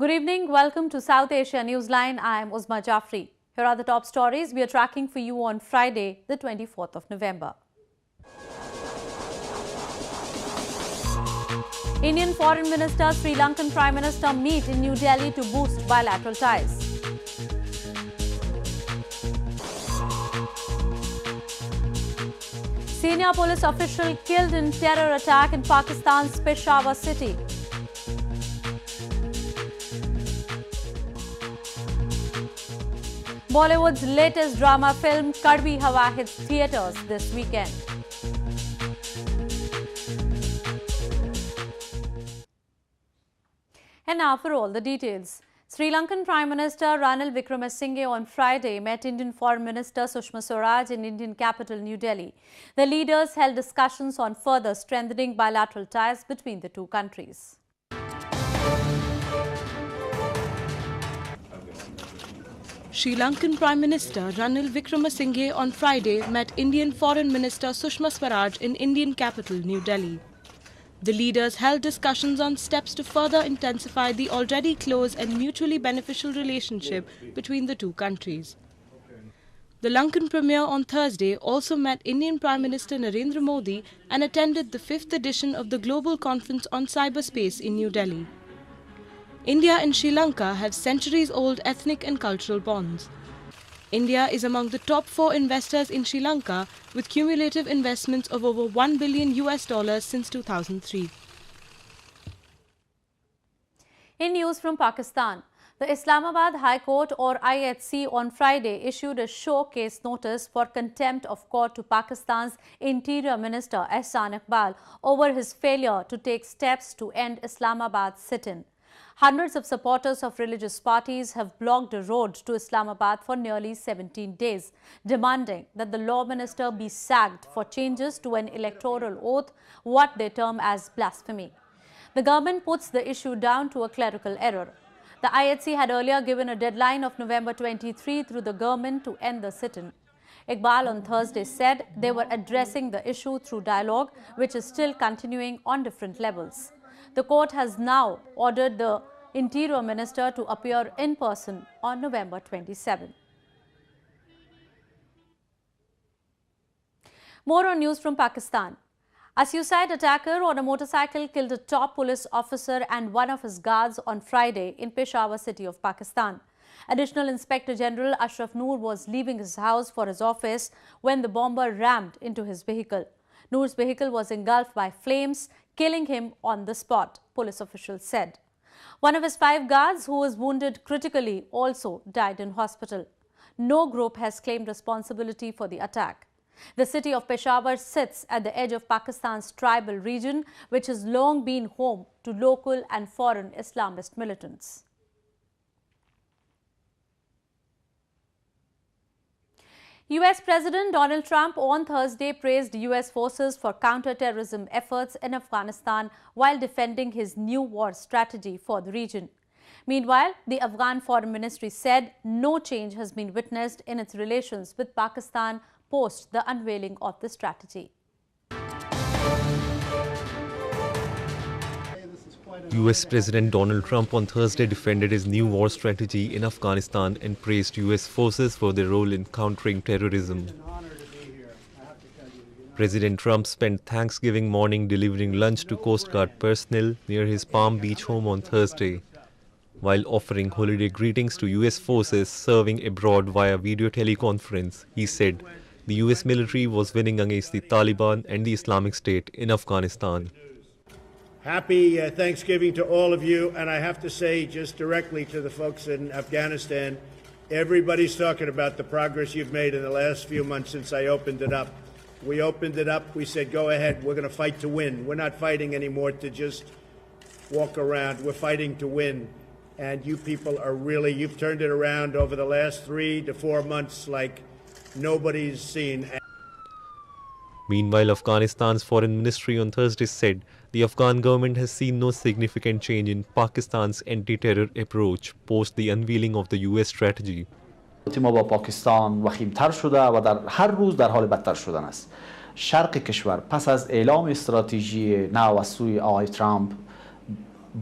Good evening. Welcome to South Asia Newsline. I am Uzma Jafri. Here are the top stories we are tracking for you on Friday, the 24th of November. Indian Foreign Minister, Sri Lankan Prime Minister meet in New Delhi to boost bilateral ties. Senior police official killed in terror attack in Pakistan's Peshawar city. Bollywood's latest drama film Kadvi Hawa hits theatres this weekend. And now for all the details. Sri Lankan Prime Minister Ranil Wickremesinghe on Friday met Indian Foreign Minister Sushma Swaraj in Indian capital New Delhi. The leaders held discussions on further strengthening bilateral ties between the two countries. Sri Lankan Prime Minister Ranil Wickremesinghe on Friday met Indian Foreign Minister Sushma Swaraj in Indian capital New Delhi. The leaders held discussions on steps to further intensify the already close and mutually beneficial relationship between the two countries. The Lankan Premier on Thursday also met Indian Prime Minister Narendra Modi and attended the 5th edition of the Global Conference on Cyberspace in New Delhi. India and Sri Lanka have centuries-old ethnic and cultural bonds. India is among the top 4 investors in Sri Lanka, with cumulative investments of over $1 billion since 2003. In news from Pakistan, the Islamabad High Court or IHC on Friday issued a showcase notice for contempt of court to Pakistan's Interior Minister Ehsan Iqbal over his failure to take steps to end Islamabad's sit-in. Hundreds of supporters of religious parties have blocked a road to Islamabad for nearly 17 days, demanding that the law minister be sacked for changes to an electoral oath, what they term as blasphemy. The government puts the issue down to a clerical error. The IHC had earlier given a deadline of November 23 through the government to end the sit-in. Iqbal on Thursday said they were addressing the issue through dialogue, which is still continuing on different levels. The court has now ordered the Interior Minister to appear in person on November 27. More on news from Pakistan. A suicide attacker on a motorcycle killed a top police officer and one of his guards on Friday in Peshawar city of Pakistan. Additional Inspector General Ashraf Noor was leaving his house for his office when the bomber rammed into his vehicle. Noor's vehicle was engulfed by flames, killing him on the spot, police officials said. One of his 5 guards, who was wounded critically, also died in hospital. No group has claimed responsibility for the attack. The city of Peshawar sits at the edge of Pakistan's tribal region, which has long been home to local and foreign Islamist militants. US President Donald Trump on Thursday praised US forces for counter-terrorism efforts in Afghanistan while defending his new war strategy for the region. Meanwhile, the Afghan Foreign Ministry said no change has been witnessed in its relations with Pakistan post the unveiling of the strategy. US President Donald Trump on Thursday defended his new war strategy in Afghanistan and praised US forces for their role in countering terrorism. President Trump spent Thanksgiving morning delivering lunch to Coast Guard personnel near his Palm Beach home on Thursday. While offering holiday greetings to US forces serving abroad via video teleconference, he said the US military was winning against the Taliban and the Islamic State in Afghanistan. Happy Thanksgiving to all of you, and I have to say just directly to the folks in Afghanistan, everybody's talking about the progress you've made in the last few months since I opened it up. We opened it up, we said go ahead, we're going to fight to win. We're not fighting anymore to just walk around, we're fighting to win. And you people are really, you've turned it around over the last 3 to 4 months like nobody's seen. Meanwhile, Afghanistan's foreign ministry on Thursday said the Afghan government has seen no significant change in Pakistan's anti-terror approach post the unveiling of the US strategy. ما با پاکستان وخیم‌تر شده و در هر روز در حال بدتر شدن است. شرق کشور پس از اعلام استراتژی نو از سوی آقای ترامپ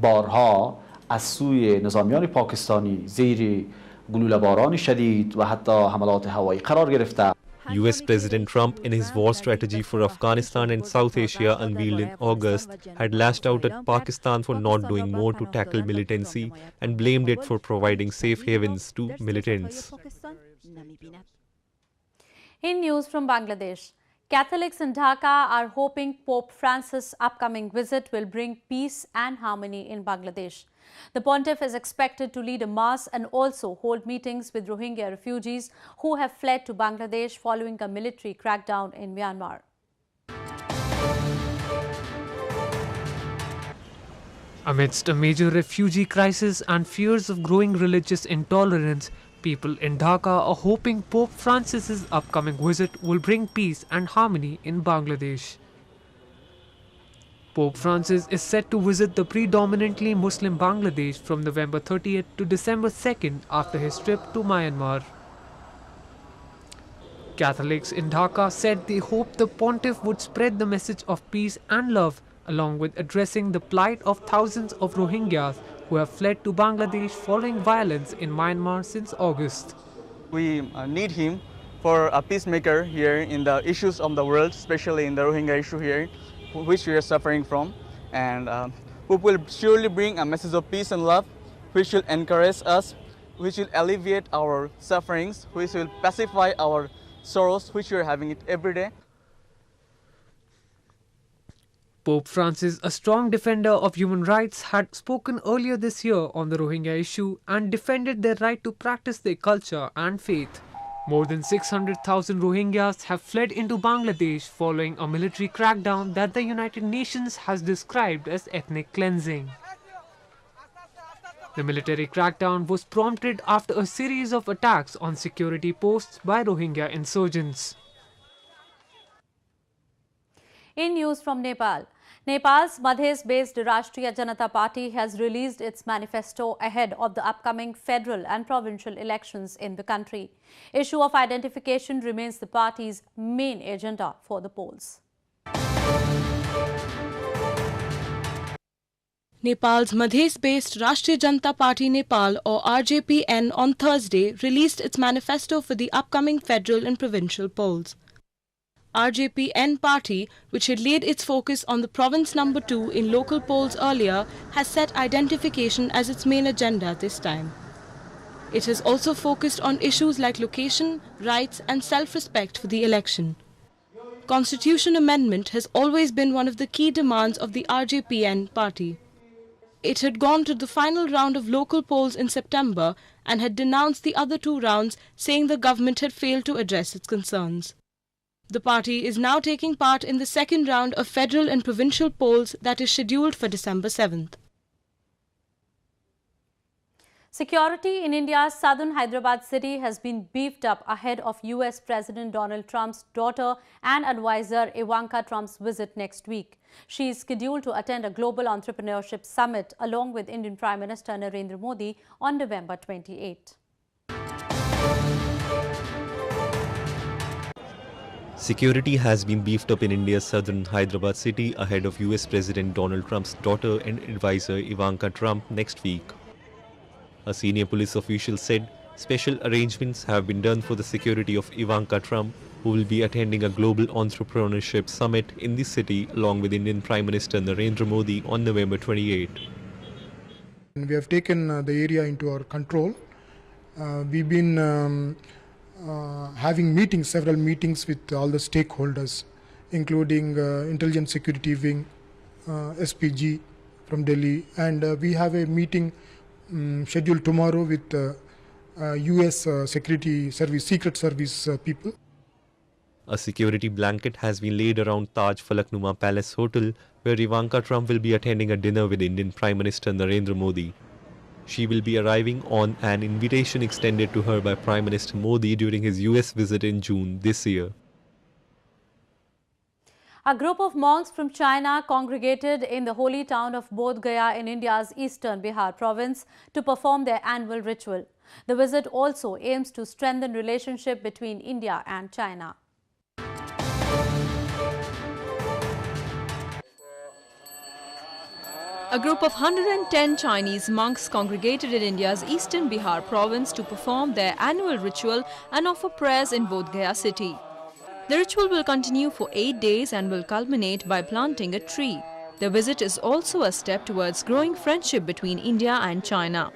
بارها از سوی نظامیان پاکستانی زیر گلوله‌باران شدید و حتی حملات هوایی قرار گرفته. US President Trump, in his war strategy for Afghanistan and South Asia unveiled in August, had lashed out at Pakistan for not doing more to tackle militancy and blamed it for providing safe havens to militants. In news from Bangladesh, Catholics in Dhaka are hoping Pope Francis' upcoming visit will bring peace and harmony in Bangladesh. The pontiff is expected to lead a mass and also hold meetings with Rohingya refugees who have fled to Bangladesh following a military crackdown in Myanmar. Amidst a major refugee crisis and fears of growing religious intolerance, people in Dhaka are hoping Pope Francis' upcoming visit will bring peace and harmony in Bangladesh. Pope Francis is set to visit the predominantly Muslim Bangladesh from November 30th to December 2nd after his trip to Myanmar. Catholics in Dhaka said they hoped the pontiff would spread the message of peace and love, along with addressing the plight of thousands of Rohingyas who have fled to Bangladesh following violence in Myanmar since August. We need him for a peacemaker here in the issues of the world, especially in the Rohingya issue here, which we are suffering from, and who will surely bring a message of peace and love, which will encourage us, which will alleviate our sufferings, which will pacify our sorrows, which we are having it every day. Pope Francis, a strong defender of human rights, had spoken earlier this year on the Rohingya issue and defended their right to practice their culture and faith. More than 600,000 Rohingyas have fled into Bangladesh following a military crackdown that the United Nations has described as ethnic cleansing. The military crackdown was prompted after a series of attacks on security posts by Rohingya insurgents. In news from Nepal, Nepal's Madhes-based Rashtriya Janata Party has released its manifesto ahead of the upcoming federal and provincial elections in the country. Issue of identification remains the party's main agenda for the polls. Nepal's Madhes-based Rashtriya Janata Party Nepal or RJPN on Thursday released its manifesto for the upcoming federal and provincial polls. RJPN party, which had laid its focus on the province number 2 in local polls earlier, has set identification as its main agenda this time. It has also focused on issues like location, rights and self-respect for the election. Constitution amendment has always been one of the key demands of the RJPN party. It had gone to the final round of local polls in September and had denounced the other 2 rounds, saying the government had failed to address its concerns. The party is now taking part in the second round of federal and provincial polls that is scheduled for December 7th. Security in India's southern Hyderabad city has been beefed up ahead of US President Donald Trump's daughter and advisor Ivanka Trump's visit next week. She is scheduled to attend a global entrepreneurship summit along with Indian Prime Minister Narendra Modi on November 28. Security has been beefed up in India's southern Hyderabad city ahead of US President Donald Trump's daughter and advisor Ivanka Trump next week. A senior police official said special arrangements have been done for the security of Ivanka Trump, who will be attending a global entrepreneurship summit in the city along with Indian Prime Minister Narendra Modi on November 28. We have taken the area into our control. We've been having several meetings with all the stakeholders, including Intelligence Security Wing, SPG from Delhi, and we have a meeting scheduled tomorrow with US Security Service, Secret Service people. A security blanket has been laid around Taj Falaknuma Palace Hotel, where Ivanka Trump will be attending a dinner with Indian Prime Minister Narendra Modi. She will be arriving on an invitation extended to her by Prime Minister Modi during his US visit in June this year. A group of monks from China congregated in the holy town of Bodh Gaya in India's eastern Bihar province to perform their annual ritual. The visit also aims to strengthen relationship between India and China. A group of 110 Chinese monks congregated in India's eastern Bihar province to perform their annual ritual and offer prayers in Bodh Gaya city. The ritual will continue for 8 days and will culminate by planting a tree. The visit is also a step towards growing friendship between India and China.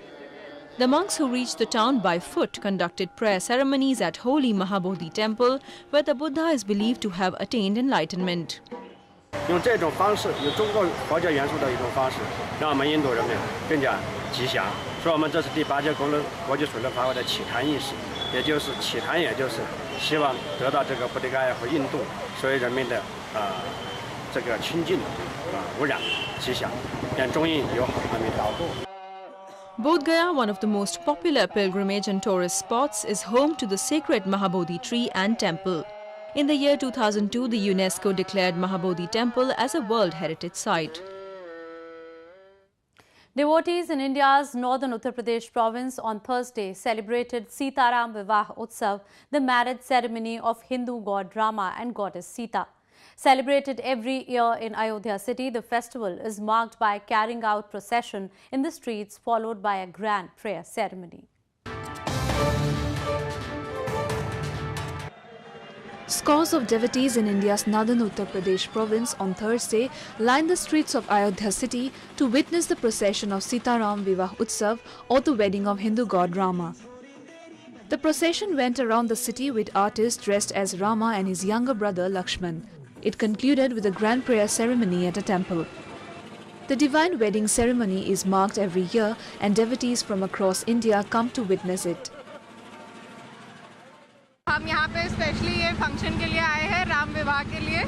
The monks who reached the town by foot conducted prayer ceremonies at Holy Mahabodhi temple, where the Buddha is believed to have attained enlightenment. 用这种方式，有中国佛教元素的一种方式，让我们印度人民更加吉祥。说我们这是第8届国际水陆法会的起坛仪式，也就是起坛，也就是希望得到这个布迪盖和印度所有人民的这个亲近无染吉祥，愿中印友好，阿弥陀佛。 Bodh Gaya, one of the most popular pilgrimage and tourist spots, is home to the sacred Mahabodhi tree and temple. In the year 2002, the UNESCO declared Mahabodhi temple as a World Heritage Site. Devotees in India's northern Uttar Pradesh province on Thursday celebrated Sita Vivah Utsav, the marriage ceremony of Hindu god Rama and goddess Sita. Celebrated every year in Ayodhya city, the festival is marked by carrying out procession in the streets followed by a grand prayer ceremony. Scores of devotees in India's northern Uttar Pradesh province on Thursday lined the streets of Ayodhya city to witness the procession of Sita Vivah Utsav, or the wedding of Hindu god Rama. The procession went around the city with artists dressed as Rama and his younger brother Lakshman. It concluded with a grand prayer ceremony at a temple. The divine wedding ceremony is marked every year and devotees from across India come to witness it. हम यहाँ पे specially ये function के लिए आए हैं, राम विवाह के लिए,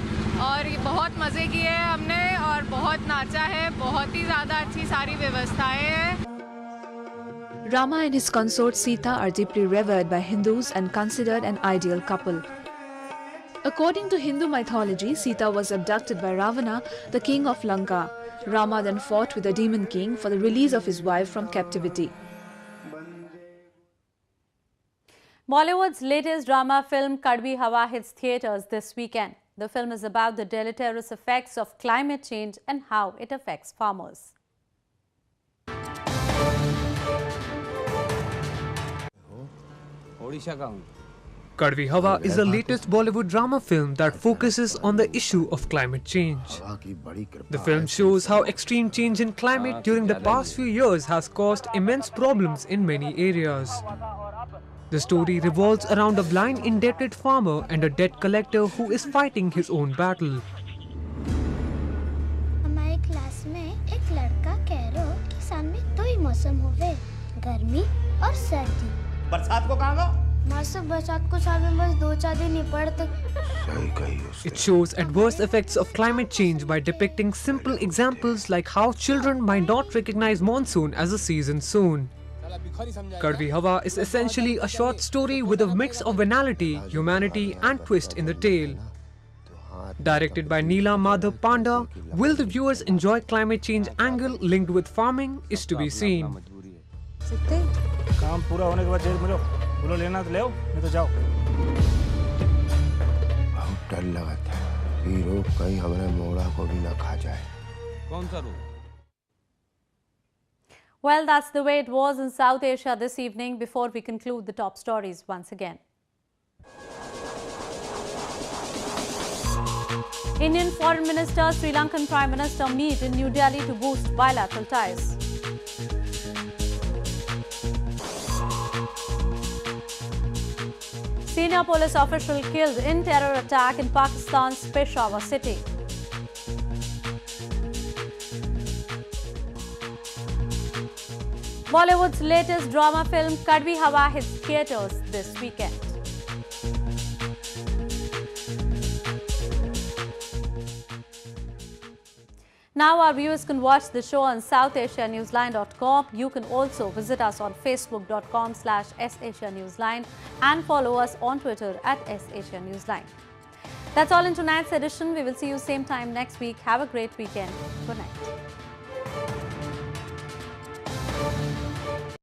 और ये बहुत मज़े किए हैं हमने और बहुत नाचा है, बहुत ही ज़्यादा अच्छी सारी व्यवस्थाएं हैं। Rama and his consort Sita are deeply revered by Hindus and considered an ideal couple. According to Hindu mythology, Sita was abducted by Ravana, the king of Lanka. Rama then fought with the demon king for the release of his wife from captivity. Bollywood's latest drama film Kadvi Hawa hits theatres this weekend. The film is about the deleterious effects of climate change and how it affects farmers. Kadvi Hawa is the latest Bollywood drama film that focuses on the issue of climate change. The film shows how extreme change in climate during the past few years has caused immense problems in many areas. The story revolves around a blind, indebted farmer and a debt collector who is fighting his own battle. हमारे class में एक लड़का कह रहा है कि साल में 2 ही मौसम होवे, गर्मी और सर्दी। बरसात को कहाँ गो? मासक बरसात को साल में बस 2-4 दिन ही पड़ते। It shows adverse effects of climate change by depicting simple examples like how children might not recognize monsoon as a season soon. Kadvi Hawa is essentially a short story with a mix of banality, humanity and twist in the tale. Directed by Neela Madhav Panda, will the viewers enjoy climate change angle linked with farming is to be seen. काम पूरा होने के बाद jail मिलो, बोलो लेना तो ले आओ, नहीं तो जाओ। बहुत डर लगा था, ये रोग कहीं हमारे मोड़ा को भी ना खा जाए। कौन सा रोग? Well, that's the way it was in South Asia this evening. Before we conclude the top stories once again. Indian Foreign Minister, Sri Lankan Prime Minister meet in New Delhi to boost bilateral ties. Senior police official killed in terror attack in Pakistan's Peshawar city. Bollywood's latest drama film Kadvi Hawa hits theatres this weekend. Now our viewers can watch the show on SouthAsiaNewsline.com. You can also visit us on Facebook.com/SAsiaNewsline and follow us on Twitter @SAsiaNewsline. That's all in tonight's edition. We will see you same time next week. Have a great weekend. Good night.